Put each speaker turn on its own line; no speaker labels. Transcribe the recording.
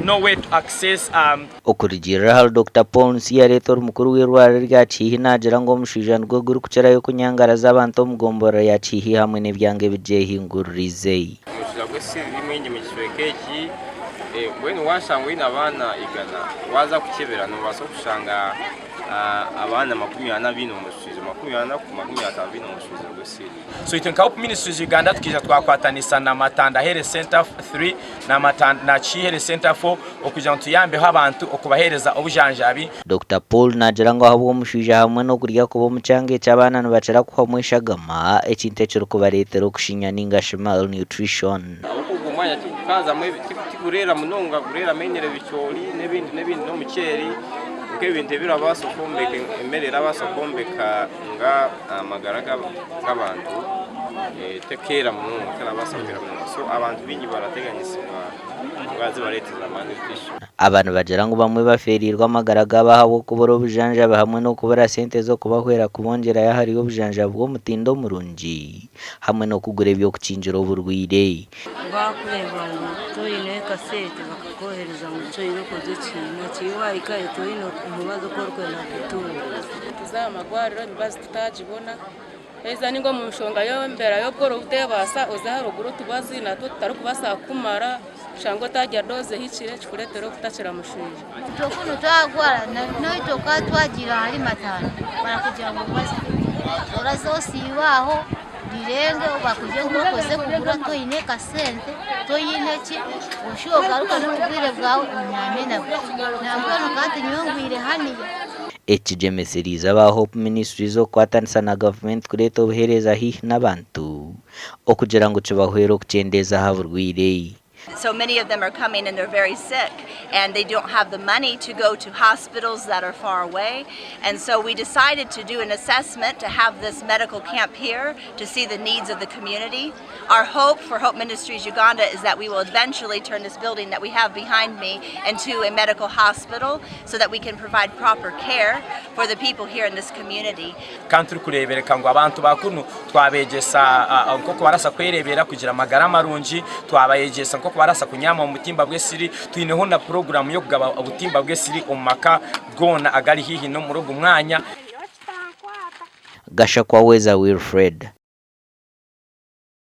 no way to access
Okurigira hal Dr. Paul Nsiyareta mukuru w'irwara rya Cihi nagira ngo Omushwaija nirwo guri kucerayo kunyangara z'abantu omugombora ya Cihi hamwe n'ebyange bijehingurize.
Omushwaija gw'ensiri rimwenye mu kishwekeki wenu washanga wina abana igana waza kukebera nubasa kushanga abana 22 Omushwaija 20 ku 52 Omushwaija gw'ensiri.
So it can help Ministries Uganda tukija twakwatanisa na Matanda Health Center 3 na Matanda na Cihi Health Center 4 okuja ntuyambeho abantu okubahereza obujanjabi.
Dr. Paul nagira ngo habo Omushwaija hamwe no kurya kubo mucange cy'abana nibacera kuhamweshagama ekinte cyo kubaretera okushinya ningashe malnutrition.
Okugumanya kaza mwe tigurera munonga gurera menyere bicyoli nebindi no muceri nk'ebintu birabasa kombeka emerera abasa kombeka nga amagaraga k'abantu tekera munonga karabasa kera munonga so abantu binyi barateganyisibwa bazi bareteza malnutrition.
Abantu bagira ngo bamwe baferirwa amagaraga bahabo kubora obujanja hamwe no kubara sente zo kubahwera kubongera yahari obujanja bwo mutindo murungi hamwe no kugura ebyo kukinjira oburwire.
Bakureba toyine kasete bakakohereza mu cyo koze kintu kiwa ikaye toyine umubazo korwe na kitunga tuzamagwariro nibazi tutajibona eza ningo mu mshonga yo mbera yo bworo utebasa ozaharuguru tubazi natwe tutarukubasa kumara shango tajya doze hicire chikuletero kutachira Omushwaija
tokuno twagwara no itoka twagira hari matano barakugira ngo basi orazosibaho direnge bakuje ngokoze kugura toyine kasente toyine ki ushogaruka no kubwire bwawe unyamena ntabwo kandi nyongwire haniya
ekijemeseriza ba Hope Ministries zo kwatanisa na government kureta obuhereza hihi n'abantu okugira ngo kibahwere okucendeza haburwire.
So many of them are coming and they're very sick and they don't have the money to go to hospitals that are far away. And so we decided to do an assessment to have this medical camp here to see the needs of the community. Our hope for Hope Ministries Uganda is that we will eventually turn this building that we have behind me into a medical hospital so that we can provide proper care for the people here in this community.
Country kurebereka ngo abantu bakunu twabegesa nkoko barasa kwerebera kugira amagara marungi twabayegesa nkoko barasa kunyama umutimba gw'ensiri tuineho na program yo kugaba ubutimba bw'ensiri omumaka gona agari hihi no mu rugo mwanya
Gasha kwa Weza Wilfred.